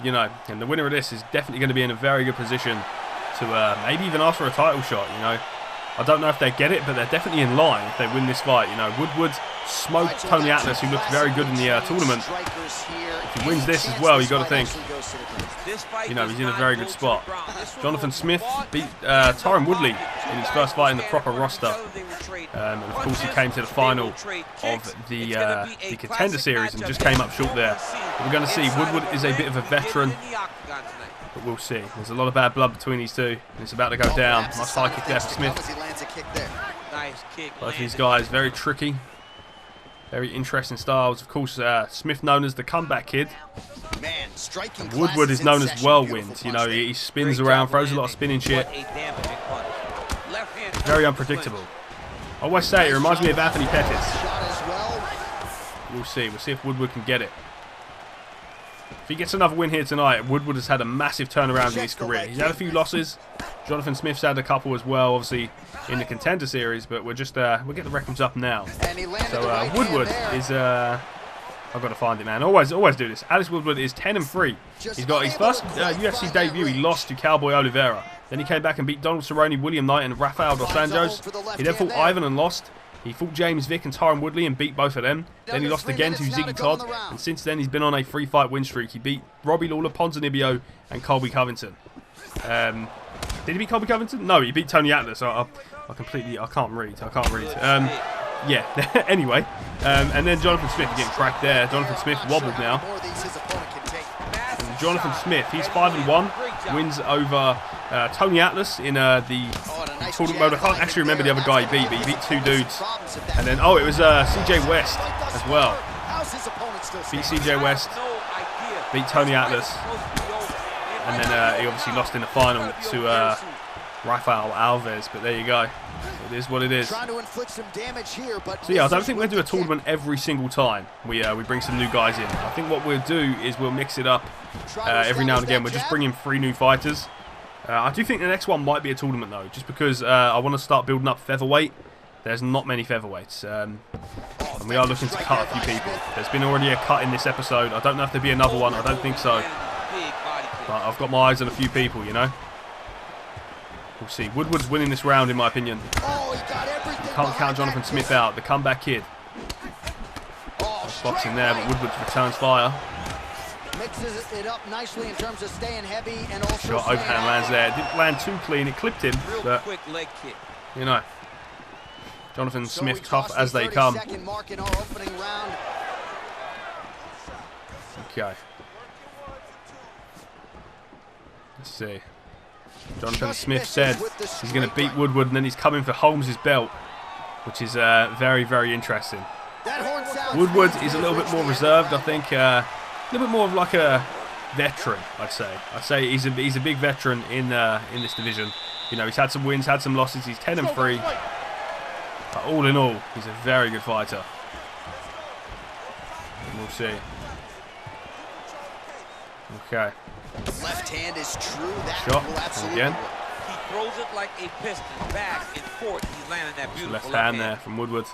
You know, and the winner of this is definitely going to be in a very good position to maybe even ask for a title shot, you know. I don't know if they get it, but they're definitely in line if they win this fight. You know, Woodward smoked Tony Atlas, who looked very good in the tournament. If he wins this as well, you got to think, you know, he's in a very good spot. Jonathan Smith beat Tyron Woodley in his first fight in the proper roster. And of course, he came to the final of the Contender Series and just came up short there. But we're going to see. Woodward is a bit of a veteran, but we'll see. There's a lot of bad blood between these two, and it's about to go down. Nice high kick there for Smith. Both of these guys very tricky, very interesting styles. Of course, Smith known as the comeback kid. And Woodward is known as Whirlwind. You know, he spins around, throws a lot of spinning shit. Very unpredictable. I always say it reminds me of Anthony Pettis. We'll see. We'll see if Woodward can get it. If he gets another win here tonight, Woodward has had a massive turnaround in his career. He's had a few losses. Jonathan Smith's had a couple as well, obviously in the Contender Series. But we're just we'll get the records up now. So Woodward is I've got to find it, man. Always do this. Alex Woodward is 10-3. He's got his first UFC debut. He lost to Cowboy Oliveira. Then he came back and beat Donald Cerrone, William Knight, and Raphael dos Anjos. He then fought Ivan and lost. He fought James Vick and Tyron Woodley and beat both of them. Then he lost again to Ziggy Todd. And since then, he's been on a 3-fight win streak. He beat Robbie, Lawler, Ponzinibbio, and Colby Covington. Did he beat Colby Covington? No, he beat Tony Atlas. I can't read. Yeah, anyway. And then Jonathan Smith getting cracked there. Jonathan Smith wobbled now. And Jonathan Smith, he's 5-1. Wins over Tony Atlas in the tournament mode. I can't actually remember the other guy he beat, but he beat 2 dudes. And then, oh, it was CJ West as well. Beat CJ West, beat Tony Atlas. And then he obviously lost in the final to Raphael Alvarez, but there you go. It is what it is. So yeah, I don't think we're going to do a tournament every single time we bring some new guys in. I think what we'll do is we'll mix it up every now and again. We'll just bring in 3 new fighters. I do think the next one might be a tournament though, just because I want to start building up featherweight. There's not many featherweights, and we are looking to cut a few people. There's been already a cut in this episode. I don't know if there'll be another one. I don't think so. But I've got my eyes on a few people, you know. We'll see. Woodward's winning this round, in my opinion. You can't count Jonathan Smith out. The comeback kid. Nice boxing there, but Woodward returns fire. Mixes it up nicely in terms of staying heavy and also shot overhand lands there. It didn't land too clean. It clipped him, but you know, Jonathan Smith tough as they come. Okay. Let's see. Jonathan Smith said he's going to beat Woodward and then he's coming for Holmes' belt, which is very, very interesting. Woodward is a little bit more reserved, I think. A little bit more of like a veteran, I'd say. I'd say he's a big veteran in this division. You know, he's had some wins, had some losses. He's 10-3. But all in all, he's a very good fighter. And we'll see. Okay. Left hand is true. That shot again. He throws it like a piston, back and forth. He's landing that beautiful left hand there from Woodward.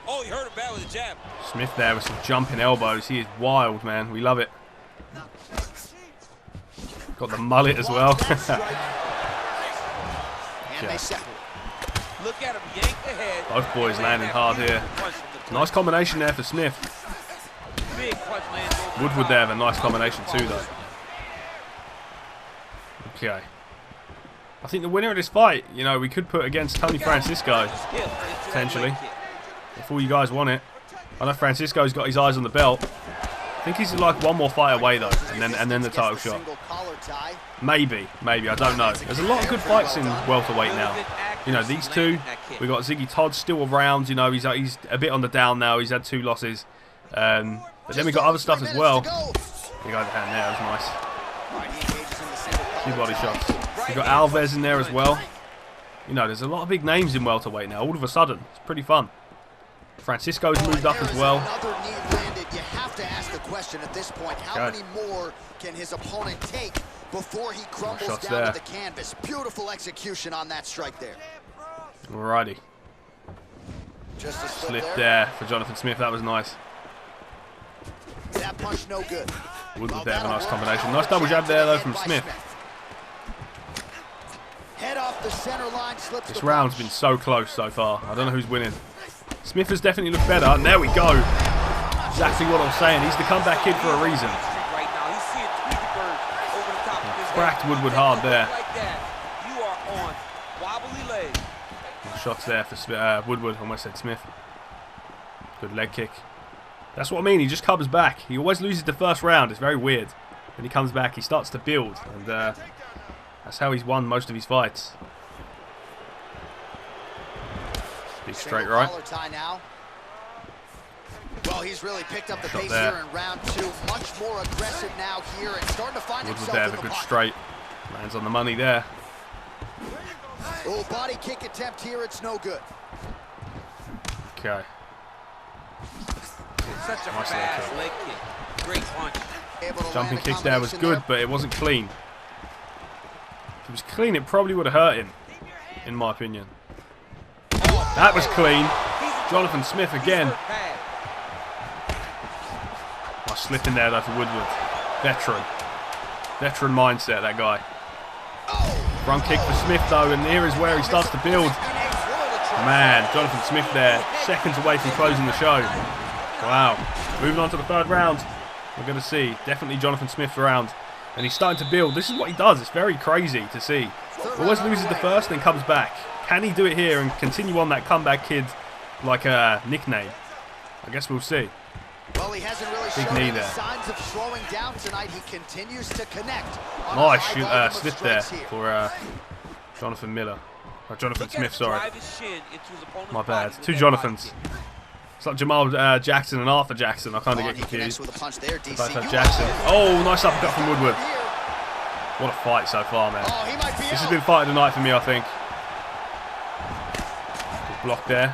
Oh, you heard him bad with a jab. Smith there with some jumping elbows. He is wild, man. We love it. Got the mullet as well. Okay. Look at him yank the head. Both boys landing hard here. Nice combination there for Smith. Woodward there have a nice combination too, though. Okay. I think the winner of this fight, you know, we could put against Tony Francisco, potentially. If all you guys want it. I know Francisco's got his eyes on the belt. I think he's like one more fight away though, and then the title shot. Maybe, I don't know. There's a lot of good fights in welterweight now. You know, these two, we got Ziggy Todd still around. You know, he's a bit on the down now. He's had 2 losses, but then we got other stuff as well. You got the hand there, that was nice. 2 body shots. We got Alvarez in there as well. You know, there's a lot of big names in welterweight now. All of a sudden, it's pretty fun. Francisco's moved up as well. You have to ask the question at this point: how many more can his opponent take before he crumbles down to the canvas? Beautiful execution on that strike there. Alrighty. Just a slip there for Jonathan Smith. That was nice. That punch no good. Woodward there, a nice combination. Nice double jab there though from Smith. Head off the center line, slips this round's been so close so far. I don't know who's winning. Smith has definitely looked better, and there we go. Exactly what I was saying. He's the comeback kid for a reason. Cracked Woodward hard there. Shots there for Woodward. Almost said Smith. Good leg kick. That's what I mean. He just comes back. He always loses the first round. It's very weird. When he comes back, he starts to build, and that's how he's won most of his fights. Big straight right. Well, he's really picked up the pace here in round 2. Much more aggressive now here and starting to find himself there, a good straight. Lands on the money there. Oh, body kick attempt here. It's no good. Okay. Such a fast leg kick. Great punch. Jumping kick there was good, but it wasn't clean. If it was clean, it probably would have hurt him, in my opinion. That was clean. Jonathan Smith again. Nice slip in there though for Woodward. Veteran mindset, that guy. Front kick for Smith though, and here is where he starts to build. Man, Jonathan Smith there, seconds away from closing the show. Wow. Moving on to the 3rd round. We're going to see. Definitely Jonathan Smith's round. And he's starting to build. This is what he does. It's very crazy to see. Always loses the first, then comes back. Can he do it here and continue on that comeback kid like a nickname? I guess we'll see. Well, he hasn't really shown any signs of slowing down tonight. He continues to connect. Nice slip there for Jonathan Miller. Oh, Jonathan Smith, sorry. My bad. Two Jonathans. It's like Jamal Jackson and Arthur Jackson. I kind of get confused. Both have Jackson. Oh, nice uppercut from Woodward. What a fight so far, man. This has been fight of the night for me, I think. Good block there.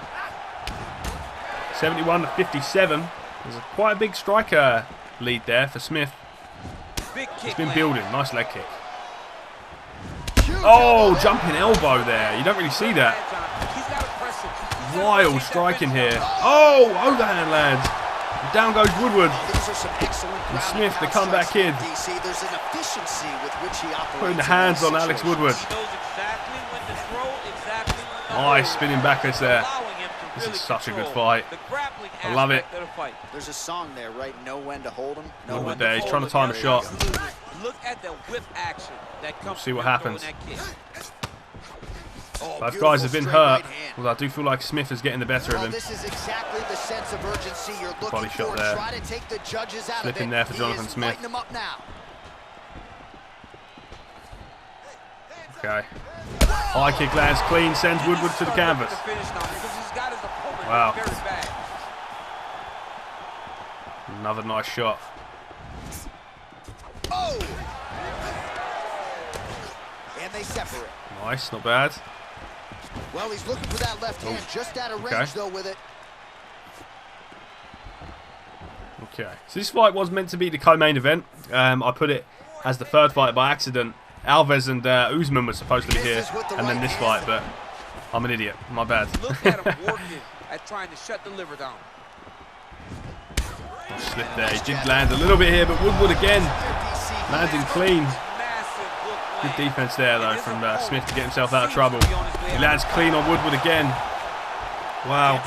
71 to 57. There's quite a big striker lead there for Smith. He's been building. Nice leg kick. Oh, jumping elbow there. You don't really see that. Wild striking here. Oh, overhand lands. Down goes Woodward. And Smith, the comeback kid. Putting the hands on Alex Woodward. Nice spinning backwards there. This is such a good fight. I love it. There's a song there, right? Know when to hold him. Woodward there. He's trying to time a shot. Look at the whip action that comes. We'll see what happens. Both guys have been hurt. Well, I do feel like Smith is getting the better of him. This is exactly the sense of urgency you're looking body shot there. Try to take the judges out Slip in there for Jonathan Smith. Okay. High kick lands clean, sends Woodward to the canvas. Wow. Another nice shot. Oh! And they separate. Nice, not bad. Well, he's looking for that left hand, just out of range though with it. Okay, so this fight was meant to be the co-main event. I put it as the third fight by accident. Alvarez and Usman were supposed to be here, and then this fight, but I'm an idiot. My bad. Look at him working at trying to shut the liver down. Slip there. He did land a little bit here, but Woodward again landing clean. Good defense there, though, from Smith to get himself out of trouble. He lands clean on Woodward again. Wow.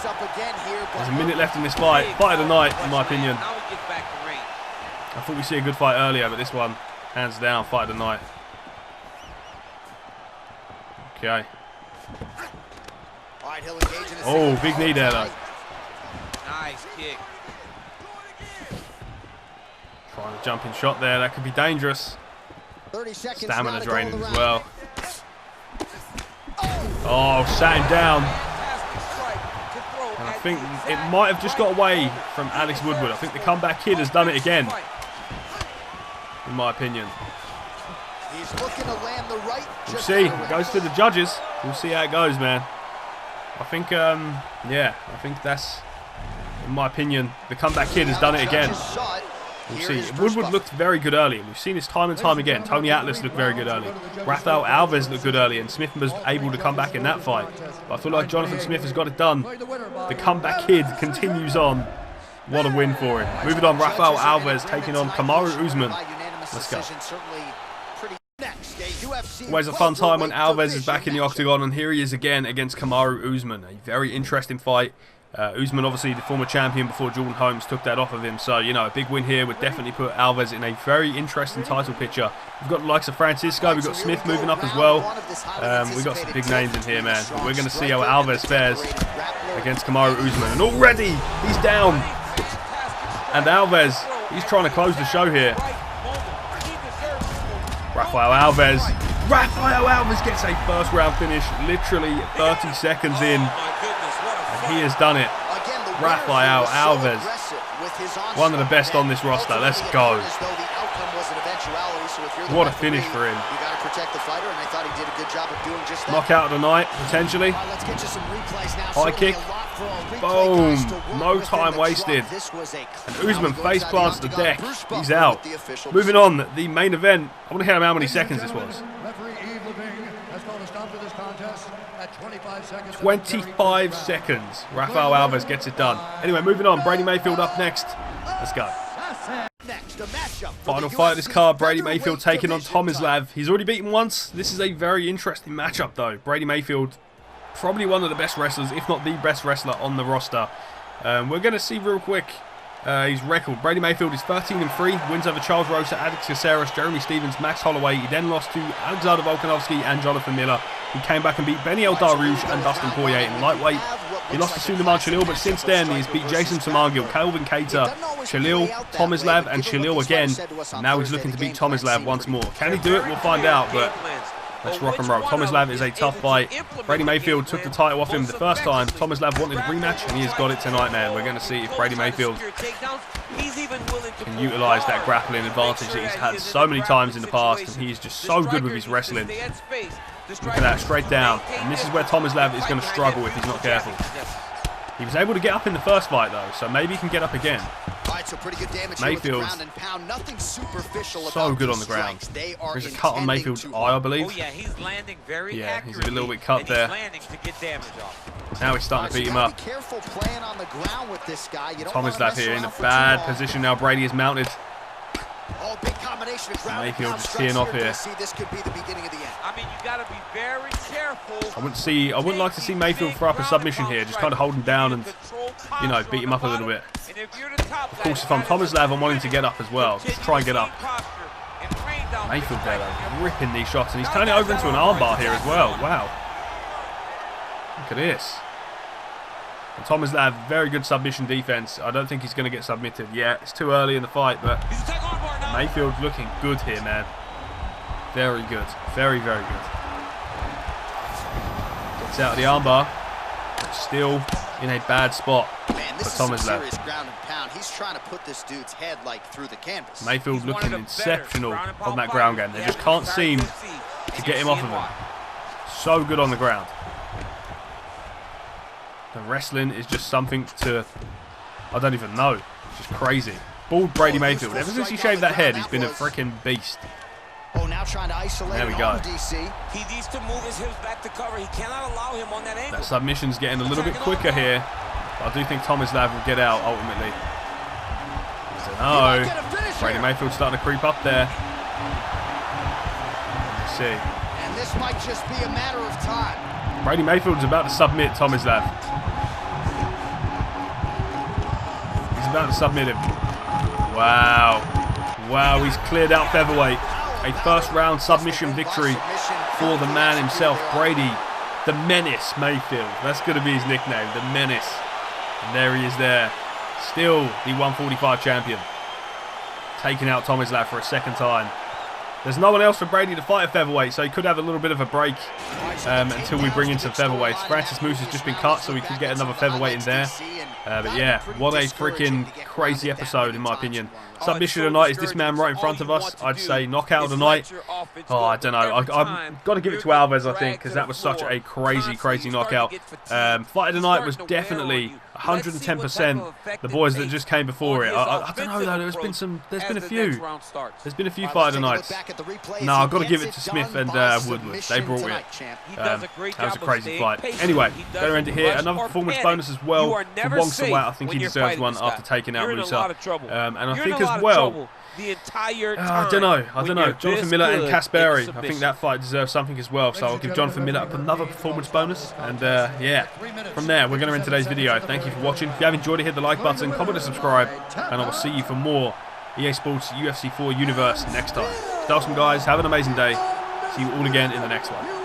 There's a minute left in this fight. Fight of the night, in my opinion. I thought we'd see a good fight earlier, but this one, hands down, fight of the night. Okay. Oh, big knee there, though. Nice kick. Trying to jumping shot there. That could be dangerous. Stamina draining as well. Oh, sat him down. And I think it might have just got away from Alex Woodward. I think the comeback kid has done it again, in my opinion. We'll see. It goes to the judges. We'll see how it goes, man. I think, yeah, I think that's, in my opinion, the comeback kid has done it again. We'll see. Woodward looked very good early. We've seen this time and time again. Tony Atlas looked very good early. Raphael Alvarez looked good early, and Smith was able to come back in that fight. But I feel like Jonathan Smith has got it done. The comeback kid continues on. What a win for him. Moving on, Raphael Alvarez taking on Kamaru Usman. Let's go. Always a fun time when Alvarez is back in the octagon, and here he is again against Kamaru Usman. A very interesting fight. Usman, obviously the former champion before Jordan Holmes took that off of him, so you know, a big win here would definitely put Alvarez in a very interesting title picture. We've got the likes of Francisco, we've got Smith moving up as well. We've got some big names in here, man. But we're going to see how Alvarez fares against Kamaru Usman, and already he's down. And Alvarez, he's trying to close the show here. Raphael Alvarez gets a first round finish, literally 30 seconds in. And he has done it. Raphael Alvarez, one of the best on this roster. Let's go. What a finish for him. Knockout of the night, potentially. High kick. Boom. No time wasted. And Usman face plants the deck. He's out. Moving on, the main event. I want to hear how many seconds this was. 25 seconds. Raphael Alvarez gets it done. Anyway, moving on. Brady Mayfield up next. Let's go. Final fight of this card. Brady Mayfield taking on Tomislav. He's already beaten once. This is a very interesting matchup, though. Brady Mayfield, probably one of the best wrestlers, if not the best wrestler on the roster. We're going to see real quick his record. Brady Mayfield is 13-3, wins over Charles Rosa, Alex Caceres, Jeremy Stevens, Max Holloway. He then lost to Alexander Volkanovski and Jonathan Miller. He came back and beat Benny El Darouche and Dustin Poirier in lightweight. He lost to Suleiman Chalil, but since then he's beat Jason Samangil, Calvin Cater, Chalil, Tomislav, and Chalil again. And now he's looking to beat Tomislav once more. Can he do it? We'll find out. But Let's rock and roll. Tomislav is a tough fight. Brady Mayfield took the title off him the first time. Tomislav wanted a rematch, and he has got it tonight, man. We're going to see if Brady Mayfield can utilise that grappling advantage that he's had so many times in the past, and he's just so good with his wrestling. Look at that, straight down. And this is where Tomislav is going to struggle if he's not careful. He was able to get up in the first fight, though, so maybe he can get up again. So pretty good damage Mayfield, so good on the ground. There's a cut on Mayfield's eye, I believe. Oh, yeah, he's landing very he's a little bit cut there. Now he's starting to beat him up. Tomislav here in a bad position now. Brady is mounted. Big combination of ground Mayfield just teeing off here. This could be the beginning of the end. I mean, you got to be very careful. I wouldn't like to see Mayfield throw up a submission here. Just kind of hold him down and, you know, beat him up a little bit. Of course, if I'm Tomislav, I'm wanting to get up as well. Just try and get up. Mayfield there, though, ripping these shots, and he's turning it over into an armbar here as well. Wow. Look at this. And Tomislav, very good submission defense. I don't think he's going to get submitted yet. It's too early in the fight, but Mayfield looking good here, man. Very good. Very, very good. Gets out of the armbar. But still in a bad spot for Tomislav. He's trying to put this dude's head like through the canvas. Mayfield looking exceptional on that ground game. They just can't seem to get him off of him. So good on the ground. The wrestling is just something to, I don't even know. It's just crazy. Bald Brady Mayfield. Ever since he shaved that head, he's been a freaking beast. Now trying to isolate. There we go. He needs to move his hips back to cover. He cannot allow him on that angle. That submission's getting a little bit quicker here. But I do think Tomislav will get out ultimately. I don't know. Brady Mayfield starting to creep up there. Let's see. And this might just be a matter of time. Brady Mayfield's about to submit Tomislav. He's about to submit him. Wow. Wow, he's cleared out featherweight. A first round submission victory for the man himself, Brady the Menace Mayfield. That's going to be his nickname, the Menace. And there he is there. Still the 145 champion. Taking out Tomislav for a second time. There's no one else for Brady to fight at featherweight, so he could have a little bit of a break until we bring in some featherweights. Francis Moosa's just been cut, so we could get another featherweight in there. But yeah, what a freaking crazy episode, in my opinion. Submission of the night is this man right in front of us. I'd say knockout of the night. Oh, I don't know. I've got to give it to Alvarez, I think, because that was such a crazy, crazy knockout. Fight of the night was definitely 110% the boys that just came before it. I don't know though. There's been a few. There's been a few fight of the nights. No, I've got to give it to Smith and Woodward. They brought it. That was a crazy fight. Anyway, going to end it here. Another performance bonus as well for Wong Sawat. I think he deserves one after taking out Moosa. And I think as well, I don't know. Jonathan Miller and Casper, I think that fight deserves something as well. So I'll give Jonathan Miller up another performance bonus. And yeah, from there, we're going to end today's video. Thank you for watching. If you have enjoyed it, hit the like button, comment and subscribe. And I will see you for more EA Sports UFC 4 Universe next time. Stay awesome, guys. Have an amazing day. See you all again in the next one.